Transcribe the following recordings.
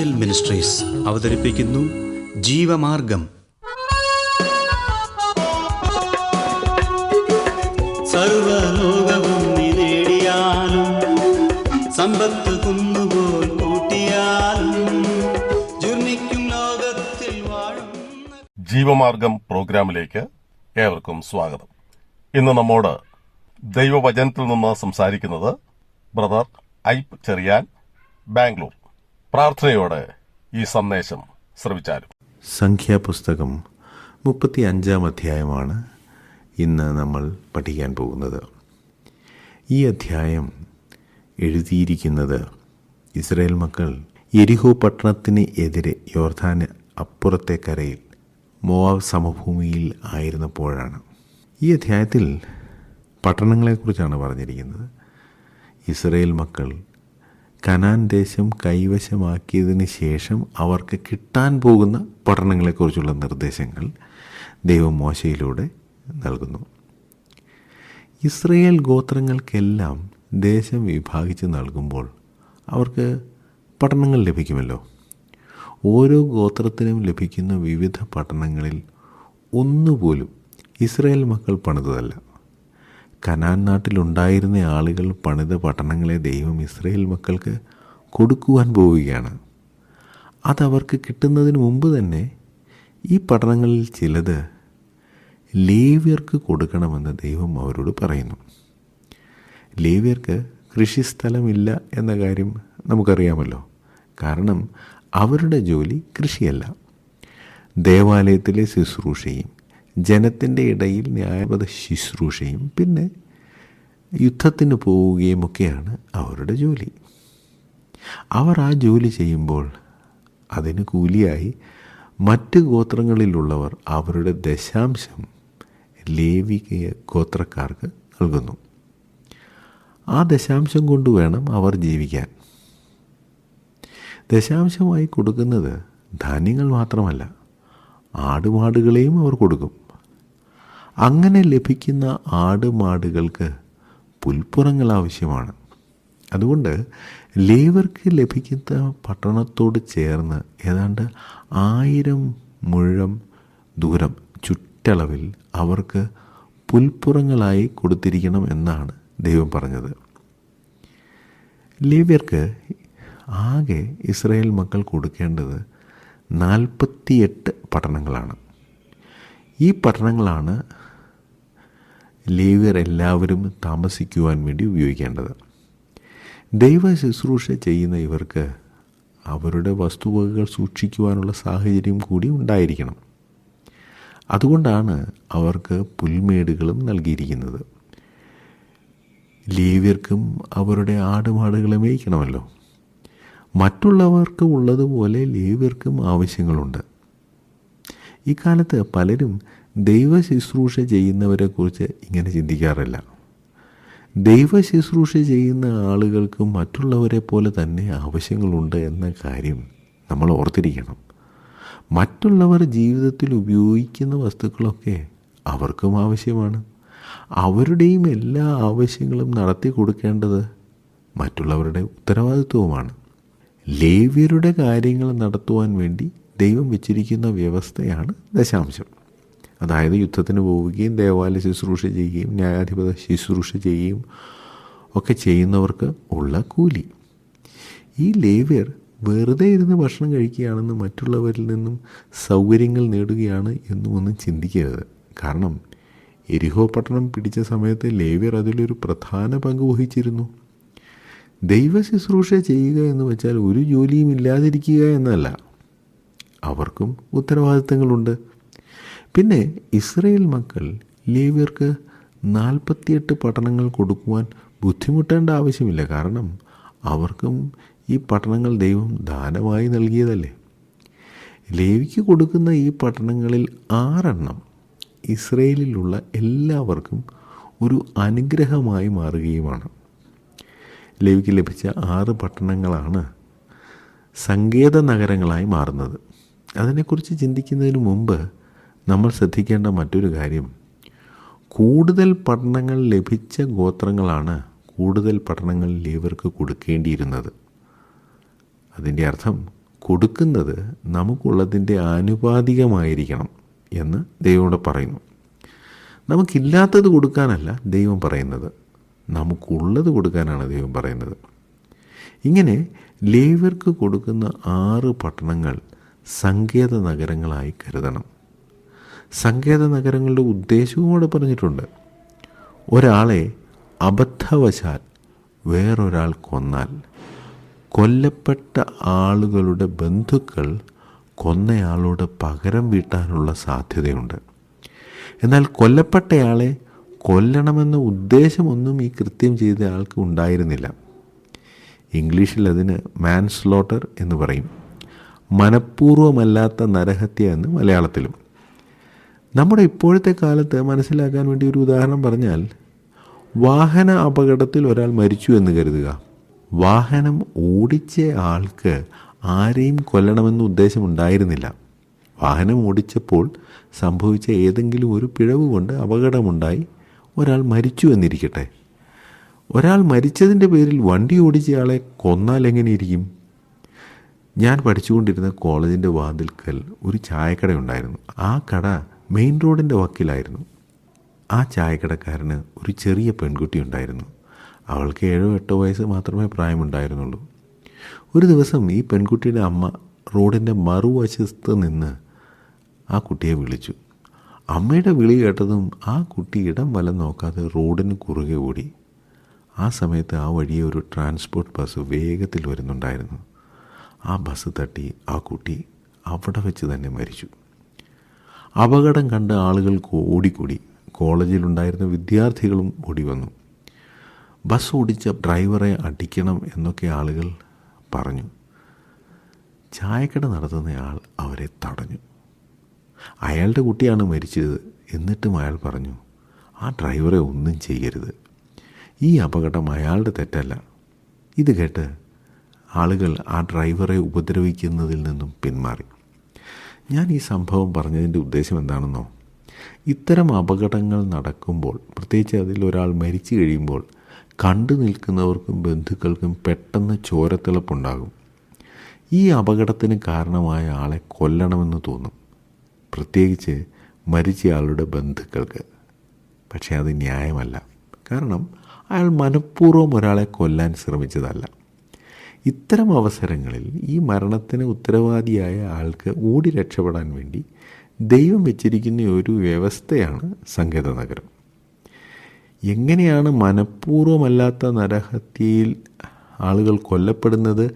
Angel ministries അവതരിപ്പിക്കുന്നു ജീവമാർഗം. സർവലോകവും നേടിയാലും സമ്പത്ത് കുന്നുപോൽ കൂട്ടിയാലും ജുർമിക്കും ലോകത്തിൽ വാഴും. ജീവമാർഗം പ്രോഗ്രാമിലേക്ക് ഏവർക്കും സ്വാഗതം. ഇന്ന് നമ്മോട് ദൈവവചനത്തിൽ നിന്ന് സംസാരിക്കുന്നത് ബ്രദർ ഐപ്പ് ചെറിയാൻ, ബാംഗ്ലൂർ. പ്രാർത്ഥനയോടെ ഈ സന്ദേശം ശ്രവിച്ചാലും. സംഖ്യാപുസ്തകം 35 അധ്യായമാണ് ഇന്ന് നമ്മൾ പഠിക്കാൻ പോകുന്നത്. ഈ അധ്യായം എഴുതിയിരിക്കുന്നത് ഇസ്രായേൽ മക്കൾ യെരിഹോ പട്ടണത്തിന് എതിരെ യോർദാന് അപ്പുറത്തെ കരയിൽ മോവാബ് സമഭൂമിയിൽ ആയിരുന്നപ്പോഴാണ്. ഈ അധ്യായത്തിൽ പട്ടണങ്ങളെക്കുറിച്ചാണ് പറഞ്ഞിരിക്കുന്നത്. ഇസ്രായേൽ മക്കൾ കനാൻ ദേശം കൈവശമാക്കിയതിന് ശേഷം അവർക്ക് കിട്ടാൻ പോകുന്ന പട്ടണങ്ങളെക്കുറിച്ചുള്ള നിർദ്ദേശങ്ങൾ ദൈവം മോശയിലൂടെ നൽകുന്നു. ഇസ്രായേൽ ഗോത്രങ്ങൾക്കെല്ലാം ദേശം വിഭാഗിച്ച് നൽകുമ്പോൾ അവർക്ക് പട്ടണങ്ങൾ ലഭിക്കുമല്ലോ. ഓരോ ഗോത്രത്തിനും ലഭിക്കുന്ന വിവിധ പട്ടണങ്ങളിൽ ഒന്നുപോലും ഇസ്രായേൽ മക്കൾ പണിതതല്ല. കനാൻ നാട്ടിലുണ്ടായിരുന്ന ആളുകൾ പണിത പട്ടണങ്ങളെ ദൈവം ഇസ്രായേൽ മക്കൾക്ക് കൊടുക്കുവാൻ പോവുകയാണ്. അതവർക്ക് കിട്ടുന്നതിന് മുമ്പ് തന്നെ ഈ പട്ടണങ്ങളിൽ ചിലത് ലേവ്യർക്ക് കൊടുക്കണമെന്ന് ദൈവം അവരോട് പറയുന്നു. ലേവ്യർക്ക് കൃഷിസ്ഥലമില്ല എന്ന കാര്യം നമുക്കറിയാമല്ലോ. കാരണം അവരുടെ ജോലി കൃഷിയല്ല. ദേവാലയത്തിലെ ശുശ്രൂഷയും ജനത്തിൻ്റെ ഇടയിൽ ന്യായബദ്ധ ശുശ്രൂഷയും പിന്നെ യുദ്ധത്തിന് പോവുകയും ഒക്കെയാണ് അവരുടെ ജോലി. അവർ ആ ജോലി ചെയ്യുമ്പോൾ അതിന് കൂലിയായി മറ്റ് ഗോത്രങ്ങളിലുള്ളവർ അവരുടെ ദശാംശം ലേവിയ ഗോത്രക്കാർക്ക് നൽകുന്നു. ആ ദശാംശം കൊണ്ട് വേണം അവർ ജീവിക്കാൻ. ദശാംശമായി കൊടുക്കുന്നത് ധാന്യങ്ങൾ മാത്രമല്ല, ആടുമാടുകളെയും അവർ കൊടുക്കും. അങ്ങനെ ലഭിക്കുന്ന ആടുമാടുകൾക്ക് പുൽപ്പുറങ്ങൾ ആവശ്യമാണ്. അതുകൊണ്ട് ലേവർക്ക് ലഭിക്കുന്ന പട്ടണത്തോട് ചേർന്ന് ഏതാണ്ട് 1000 മുഴം ദൂരം ചുറ്റളവിൽ അവർക്ക് പുൽപ്പുറങ്ങളായി കൊടുത്തിരിക്കണം എന്നാണ് ദൈവം പറഞ്ഞത്. ലേവ്യർക്ക് ആകെ ഇസ്രായേൽ മക്കൾ കൊടുക്കേണ്ടത് 48 പട്ടണങ്ങളാണ്. ഈ പട്ടണങ്ങളാണ് ലേവ്യർ എല്ലാവരും താമസിക്കുവാൻ വേണ്ടി ഉപയോഗിക്കേണ്ടത്. ദൈവ ശുശ്രൂഷ ചെയ്യുന്ന ഇവർക്ക് അവരുടെ വസ്തുവകകൾ സൂക്ഷിക്കുവാനുള്ള സാഹചര്യം കൂടി ഉണ്ടായിരിക്കണം. അതുകൊണ്ടാണ് അവർക്ക് പുൽമേടുകളും നൽകിയിരിക്കുന്നത്. ലേവ്യർക്കും അവരുടെ ആടുമാടുകളെ മേയ്ക്കണമല്ലോ. മറ്റുള്ളവർക്ക് ഉള്ളതുപോലെ ലേവ്യർക്കും ആവശ്യങ്ങളുണ്ട്. ഇക്കാലത്ത് പലരും ദൈവ ശുശ്രൂഷ ചെയ്യുന്നവരെക്കുറിച്ച് ഇങ്ങനെ ചിന്തിക്കാറില്ല. ദൈവ ശുശ്രൂഷ ചെയ്യുന്ന ആളുകൾക്ക് മറ്റുള്ളവരെ പോലെ തന്നെ ആവശ്യങ്ങളുണ്ട് എന്ന കാര്യം നമ്മൾ ഓർത്തിരിക്കണം. മറ്റുള്ളവർ ജീവിതത്തിൽ ഉപയോഗിക്കുന്ന വസ്തുക്കളൊക്കെ അവർക്കും ആവശ്യമാണ്. അവരുടെയും എല്ലാ ആവശ്യങ്ങളും നടത്തി കൊടുക്കേണ്ടത് മറ്റുള്ളവരുടെ ഉത്തരവാദിത്വവുമാണ്. ലേവ്യരുടെ കാര്യങ്ങൾ നടത്തുവാൻ വേണ്ടി ദൈവം വെച്ചിരിക്കുന്ന വ്യവസ്ഥയാണ് ദശാംശം. അതായത് യുദ്ധത്തിന് പോവുകയും ദേവാലയ ശുശ്രൂഷ ചെയ്യുകയും ന്യായാധിപത ശുശ്രൂഷ ചെയ്യുകയും ഒക്കെ ചെയ്യുന്നവർക്ക് ഉള്ള കൂലി. ഈ ലേവ്യർ വെറുതെ ഇരുന്ന് ഭക്ഷണം കഴിക്കുകയാണെന്ന് മറ്റുള്ളവരിൽ നിന്നും സൗകര്യങ്ങൾ നേടുകയാണ് എന്നും ഒന്നും ചിന്തിക്കരുത്. കാരണം യെരിഹോ പട്ടണം പിടിച്ച സമയത്ത് ലേവ്യർ അതിലൊരു പ്രധാന പങ്ക് വഹിച്ചിരുന്നു. ദൈവ ശുശ്രൂഷ ചെയ്യുക എന്ന് വെച്ചാൽ ഒരു ജോലിയും ഇല്ലാതിരിക്കുക എന്നല്ല, അവർക്കും ഉത്തരവാദിത്തങ്ങളുണ്ട്. പിന്നെ ഇസ്രായേൽ മക്കൾ ലേവ്യർക്ക് 48 പട്ടണങ്ങൾ കൊടുക്കുവാൻ ബുദ്ധിമുട്ടേണ്ട ആവശ്യമില്ല. കാരണം അവർക്കും ഈ പട്ടണങ്ങൾ ദൈവം ദാനമായി നൽകിയതല്ലേ. ലേവിക്ക് കൊടുക്കുന്ന ഈ പട്ടണങ്ങളിൽ 6 ഇസ്രായേലിലുള്ള എല്ലാവർക്കും ഒരു അനുഗ്രഹമായി മാറുകയുമാണ്. ലേവിക്ക് ലഭിച്ച 6 പട്ടണങ്ങളാണ് സങ്കേത നഗരങ്ങളായി മാറുന്നത്. അതിനെക്കുറിച്ച് ചിന്തിക്കുന്നതിന് മുമ്പ് നമ്മൾ ശ്രദ്ധിക്കേണ്ട മറ്റൊരു കാര്യം, കൂടുതൽ പട്ടണങ്ങൾ ലഭിച്ച ഗോത്രങ്ങളാണ് കൂടുതൽ പട്ടണങ്ങൾ ലേവ്യർക്ക് കൊടുക്കേണ്ടിയിരുന്നത്. അതിൻ്റെ അർത്ഥം കൊടുക്കുന്നത് നമുക്കുള്ളതിൻ്റെ ആനുപാതികമായിരിക്കണം എന്ന് ദൈവം പറയുന്നു. നമുക്കില്ലാത്തത് കൊടുക്കാനല്ല ദൈവം പറയുന്നത്, നമുക്കുള്ളത് കൊടുക്കാനാണ് ദൈവം പറയുന്നത്. ഇങ്ങനെ ലേവ്യർക്ക് കൊടുക്കുന്ന 6 പട്ടണങ്ങൾ സങ്കേത നഗരങ്ങളായി കരുതണം. സങ്കേത നഗരങ്ങളുടെ ഉദ്ദേശവും അവിടെ പറഞ്ഞിട്ടുണ്ട്. ഒരാളെ അബദ്ധവശാൽ വേറൊരാൾ കൊന്നാൽ കൊല്ലപ്പെട്ട ആളുകളുടെ ബന്ധുക്കൾ കൊന്നയാളോട് പകരം വീട്ടാനുള്ള സാധ്യതയുണ്ട്. എന്നാൽ കൊല്ലപ്പെട്ടയാളെ കൊല്ലണമെന്ന ഉദ്ദേശമൊന്നും ഈ കൃത്യം ചെയ്ത ആൾക്ക് ഉണ്ടായിരുന്നില്ല. ഇംഗ്ലീഷിൽ അതിന് മാൻസ്ലോട്ടർ എന്ന് പറയും. മനഃപൂർവ്വമല്ലാത്ത നരഹത്യ എന്ന് മലയാളത്തിലും. നമ്മുടെ ഇപ്പോഴത്തെ കാലത്ത് മനസ്സിലാക്കാൻ വേണ്ടി ഒരു ഉദാഹരണം പറഞ്ഞാൽ, വാഹന അപകടത്തിൽ ഒരാൾ മരിച്ചു എന്ന് കരുതുക. വാഹനം ഓടിച്ച ആൾക്ക് ആരെയും കൊല്ലണമെന്ന ഉദ്ദേശമുണ്ടായിരുന്നില്ല. വാഹനം ഓടിച്ചപ്പോൾ സംഭവിച്ച ഏതെങ്കിലും ഒരു പിഴവ് കൊണ്ട് അപകടമുണ്ടായി ഒരാൾ മരിച്ചു എന്നിരിക്കട്ടെ. ഒരാൾ മരിച്ചതിൻ്റെ പേരിൽ വണ്ടി ഓടിച്ചയാളെ കൊന്നാൽ എങ്ങനെയിരിക്കും? ഞാൻ പഠിച്ചുകൊണ്ടിരുന്ന കോളേജിൻ്റെ വാതിൽക്കൽ ഒരു ചായക്കട ഉണ്ടായിരുന്നു. ആ കട മെയിൻ റോഡിൻ്റെ വക്കിലായിരുന്നു. ആ ചായക്കടക്കാരന് ഒരു ചെറിയ പെൺകുട്ടി ഉണ്ടായിരുന്നു. അവൾക്ക് 7-8 വയസ്സ് മാത്രമേ പ്രായമുണ്ടായിരുന്നുള്ളൂ. ഒരു ദിവസം ഈ പെൺകുട്ടിയുടെ അമ്മ റോഡിൻ്റെ മറുവശത്ത് നിന്ന് ആ കുട്ടിയെ വിളിച്ചു. അമ്മയുടെ വിളി കേട്ടതും ആ കുട്ടി ഇടം വലം നോക്കാതെ റോഡിന് കുറുകെ ഓടി. ആ സമയത്ത് ആ വഴിയെ ഒരു ട്രാൻസ്പോർട്ട് ബസ് വേഗത്തിൽ വരുന്നുണ്ടായിരുന്നു. ആ ബസ് തട്ടി ആ കുട്ടി അവിടെ വെച്ച് തന്നെ മരിച്ചു. അപകടം കണ്ട ആളുകൾക്ക് ഓടിക്കൂടി. കോളേജിലുണ്ടായിരുന്ന വിദ്യാർത്ഥികളും ഓടി വന്നു. ബസ് ഓടിച്ച ഡ്രൈവറെ അടിക്കണം എന്നൊക്കെ ആളുകൾ പറഞ്ഞു. ചായക്കട നടത്തുന്നയാൾ അവരെ തടഞ്ഞു. അയാളുടെ കുട്ടിയാണ് മരിച്ചത്. എന്നിട്ടും അയാൾ പറഞ്ഞു, ആ ഡ്രൈവറെ ഒന്നും ചെയ്യരുത്, ഈ അപകടം അയാളുടെ തെറ്റല്ല. ഇത് കേട്ട് ആളുകൾ ആ ഡ്രൈവറെ ഉപദ്രവിക്കുന്നതിൽ നിന്നും പിന്മാറി. ഞാൻ ഈ സംഭവം പറഞ്ഞതിൻ്റെ ഉദ്ദേശം എന്താണെന്നോ, ഇത്തരം അപകടങ്ങൾ നടക്കുമ്പോൾ, പ്രത്യേകിച്ച് അതിൽ ഒരാൾ മരിച്ചു കഴിയുമ്പോൾ കണ്ടു നിൽക്കുന്നവർക്കും ബന്ധുക്കൾക്കും പെട്ടെന്ന് ചോരത്തിളപ്പുണ്ടാകും. ഈ അപകടത്തിന് കാരണമായ ആളെ കൊല്ലണമെന്ന് തോന്നും, പ്രത്യേകിച്ച് മരിച്ചയാളുടെ ബന്ധുക്കൾക്ക്. പക്ഷേ അത് ന്യായമല്ല. കാരണം അയാൾ മനഃപൂർവ്വം ഒരാളെ കൊല്ലാൻ ശ്രമിച്ചതല്ല. ഇത്തരം അവസരങ്ങളിൽ ഈ മരണത്തിന് ഉത്തരവാദിയായ ആൾക്ക് ഓടി രക്ഷപ്പെടാൻ വേണ്ടി ദൈവം വെച്ചിരിക്കുന്ന ഒരു വ്യവസ്ഥയാണ് സങ്കേത നഗരം. എങ്ങനെയാണ് മനഃപൂർവ്വമല്ലാത്ത നരഹത്യയിൽ ആളുകൾ കൊല്ലപ്പെടുന്നത്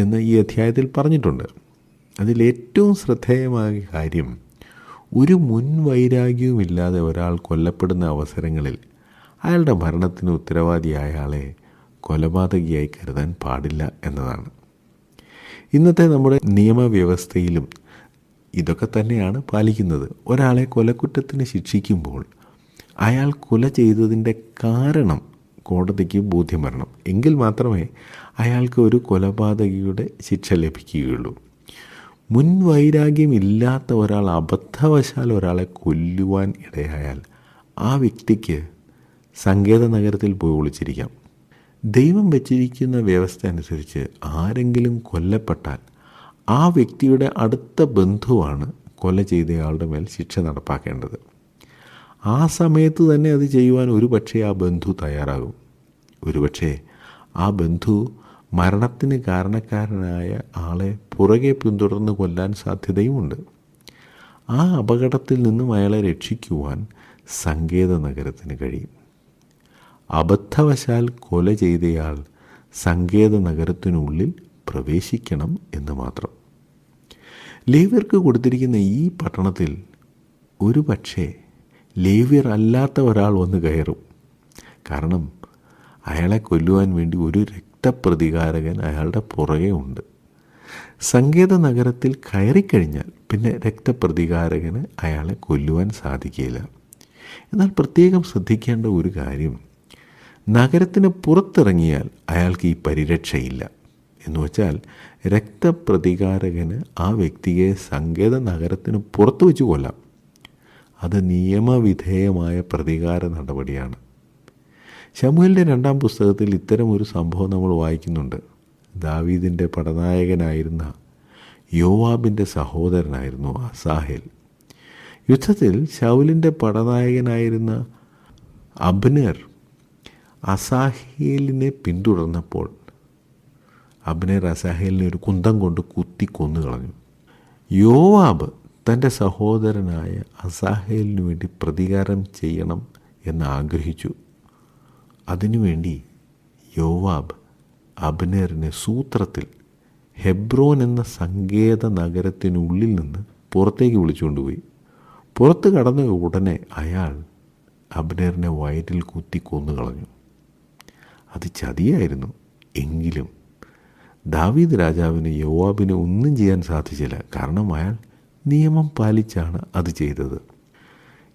എന്ന് ഈ അധ്യായത്തിൽ പറഞ്ഞിട്ടുണ്ട്. അതിലേറ്റവും ശ്രദ്ധേയമായ കാര്യം, ഒരു മുൻവൈരാഗ്യവുമില്ലാതെ ഒരാൾ കൊല്ലപ്പെടുന്ന അവസരങ്ങളിൽ അയാളുടെ മരണത്തിന് ഉത്തരവാദിയായ ആളെ കൊലപാതകിയായി കരുതാൻ പാടില്ല എന്നതാണ്. ഇന്നത്തെ നമ്മുടെ നിയമവ്യവസ്ഥയിലും ഇതൊക്കെ തന്നെയാണ് പാലിക്കുന്നത്. ഒരാളെ കൊലക്കുറ്റത്തിന് ശിക്ഷിക്കുമ്പോൾ അയാൾ കൊല ചെയ്തതിൻ്റെ കാരണം കോടതിക്ക് ബോധ്യം വരണം. എങ്കിൽ മാത്രമേ അയാൾക്ക് ഒരു കൊലപാതകിയുടെ ശിക്ഷ ലഭിക്കുകയുള്ളൂ. മുൻവൈരാഗ്യമില്ലാത്ത ഒരാൾ അബദ്ധവശാൽ ഒരാളെ കൊല്ലുവാൻ ഇടയായാൽ ആ വ്യക്തിക്ക് സങ്കേത നഗരത്തിൽ പോയി ഒളിച്ചിരിക്കാം. ദൈവം വച്ചിരിക്കുന്ന വ്യവസ്ഥ അനുസരിച്ച് ആരെങ്കിലും കൊല്ലപ്പെട്ടാൽ ആ വ്യക്തിയുടെ അടുത്ത ബന്ധുവാണ് കൊല ചെയ്തയാളുടെ മേൽ ശിക്ഷ നടപ്പാക്കേണ്ടത്. ആ സമയത്ത് തന്നെ അത് ചെയ്യുവാൻ ഒരുപക്ഷെ ആ ബന്ധു തയ്യാറാകും. ഒരുപക്ഷെ ആ ബന്ധു മരണത്തിന് കാരണക്കാരനായ ആളെ പുറകെ പിന്തുടർന്ന് കൊല്ലാൻ സാധ്യതയുമുണ്ട്. ആ അപകടത്തിൽ നിന്നും അയാളെ രക്ഷിക്കുവാൻ സങ്കേത നഗരത്തിന് കഴിയും. അബദ്ധവശാൽ കൊല ചെയ്തയാൾ സങ്കേത നഗരത്തിനുള്ളിൽ പ്രവേശിക്കണം എന്ന് മാത്രം. ലേവ്യർക്ക് കൊടുത്തിരിക്കുന്ന ഈ പട്ടണത്തിൽ ഒരു പക്ഷേ ലേവ്യർ അല്ലാത്ത ഒരാൾ വന്ന് കയറും. കാരണം അയാളെ കൊല്ലുവാൻ വേണ്ടി ഒരു രക്തപ്രതികാരകൻ അയാളുടെ പുറകെ ഉണ്ട്. സങ്കേത നഗരത്തിൽ കയറിക്കഴിഞ്ഞാൽ പിന്നെ രക്തപ്രതികാരകന് അയാളെ കൊല്ലുവാൻ സാധിക്കില്ല. എന്നാൽ പ്രത്യേകം ശ്രദ്ധിക്കേണ്ട ഒരു കാര്യം, നഗരത്തിന് പുറത്തിറങ്ങിയാൽ അയാൾക്ക് ഈ പരിരക്ഷയില്ല. എന്നുവെച്ചാൽ രക്തപ്രതികാരകന് ആ വ്യക്തിയെ സങ്കേത നഗരത്തിന് പുറത്തു വെച്ച് കൊല്ലാം. അത് നിയമവിധേയമായ പ്രതികാര നടപടിയാണ്. ശമൂവേലിൻ്റെ 2-ാം പുസ്തകത്തിൽ ഇത്തരം ഒരു സംഭവം നമ്മൾ വായിക്കുന്നുണ്ട്. ദാവീദിൻ്റെ പടനായകനായിരുന്ന യോവാബിൻ്റെ സഹോദരനായിരുന്നു അസാഹേൽ. യുദ്ധത്തിൽ ശൗലിൻ്റെ പടനായകനായിരുന്ന അബ്നേർ അസാഹേലിനെ പിന്തുടർന്നപ്പോൾ അബ്നേർ അസാഹേലിനെ ഒരു കുന്തം കൊണ്ട് കുത്തി കൊന്നുകളഞ്ഞു. യോവാബ് തൻ്റെ സഹോദരനായ അസാഹേലിനു വേണ്ടി പ്രതികാരം ചെയ്യണം എന്ന് ആഗ്രഹിച്ചു. അതിനുവേണ്ടി യോവാബ് അബ്നേറിനെ സൂത്രത്തിൽ ഹെബ്രോൻ എന്ന സങ്കേത നഗരത്തിനുള്ളിൽ നിന്ന് പുറത്തേക്ക് വിളിച്ചുകൊണ്ടുപോയി. പുറത്ത് കടന്ന ഉടനെ അയാൾ അബ്നേറിനെ വയറ്റിൽ കുത്തി കൊന്നുകളഞ്ഞു. അത് ചതിയായിരുന്നു. എങ്കിലും ദാവീദ് രാജാവിന് യോവാബിന് ഒന്നും ചെയ്യാൻ സാധിച്ചില്ല. കാരണം അയാൾ നിയമം പാലിച്ചാണ് അത് ചെയ്തത്.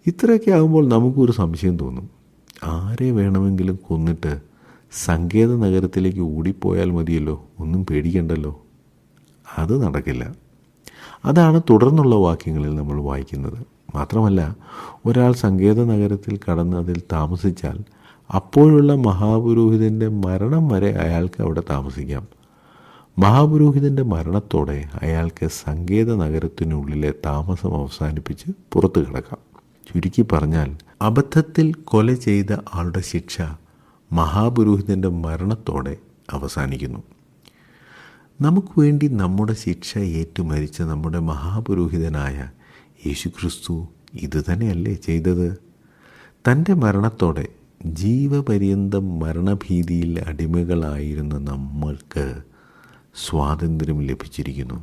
ഇത്രയൊക്കെ ആകുമ്പോൾ നമുക്കൊരു സംശയം തോന്നും. ആരെ വേണമെങ്കിലും കൊന്നിട്ട് സങ്കേത നഗരത്തിലേക്ക് ഓടിപ്പോയാൽ മതിയല്ലോ, ഒന്നും പേടിക്കണ്ടല്ലോ. അത് നടക്കില്ല. അതാണ് തുടർന്നുള്ള വാക്യങ്ങളിൽ നമ്മൾ വായിക്കുന്നത്. മാത്രമല്ല, ഒരാൾ സങ്കേത നഗരത്തിൽ കടന്ന് അതിൽ താമസിച്ചാൽ അപ്പോഴുള്ള മഹാപുരോഹിതൻ്റെ മരണം വരെ അയാൾക്ക് അവിടെ താമസിക്കാം. മഹാപുരോഹിതൻ്റെ മരണത്തോടെ അയാൾക്ക് സങ്കേത നഗരത്തിനുള്ളിലെ താമസം അവസാനിപ്പിച്ച് പുറത്തു കിടക്കാം. ചുരുക്കി പറഞ്ഞാൽ, അബദ്ധത്തിൽ കൊല ചെയ്ത ആളുടെ ശിക്ഷ മഹാപുരോഹിതൻ്റെ മരണത്തോടെ അവസാനിക്കുന്നു. നമുക്ക് വേണ്ടി നമ്മുടെ ശിക്ഷ ഏറ്റുമരിച്ച നമ്മുടെ മഹാപുരോഹിതനായ യേശുക്രിസ്തു ഇതുതന്നെയല്ലേ ചെയ്തത്? തൻ്റെ മരണത്തോടെ ജീവപര്യന്തം മരണഭീതിയിൽ അടിമകളായിരുന്ന നമ്മൾക്ക് സ്വാതന്ത്ര്യം ലഭിച്ചിരിക്കുന്നു.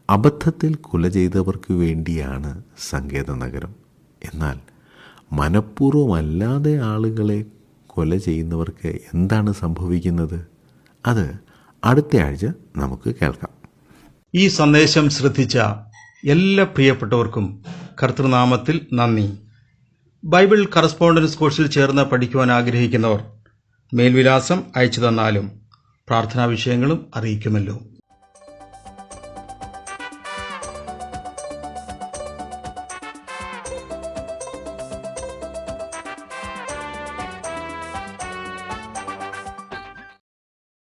അബദ്ധത്തിൽ കൊല ചെയ്തവർക്ക് വേണ്ടിയാണ് സങ്കേത നഗരം. എന്നാൽ മനഃപൂർവ്വമല്ലാതെ ആളുകളെ കൊല ചെയ്യുന്നവർക്ക് എന്താണ് സംഭവിക്കുന്നത്? അത് അടുത്ത ആഴ്ച നമുക്ക് കേൾക്കാം. ഈ സന്ദേശം ശ്രദ്ധിച്ച എല്ലാ പ്രിയപ്പെട്ടവർക്കും കർത്തൃനാമത്തിൽ നന്ദി. ബൈബിൾ കറസ്പോണ്ടൻസ് കോഴ്സിൽ ചേർന്ന് പഠിക്കുവാൻ ആഗ്രഹിക്കുന്നവർ മേൽവിലാസം അയച്ചു തന്നാലും പ്രാർത്ഥനാ വിഷയങ്ങളും അറിയിക്കുമല്ലോ.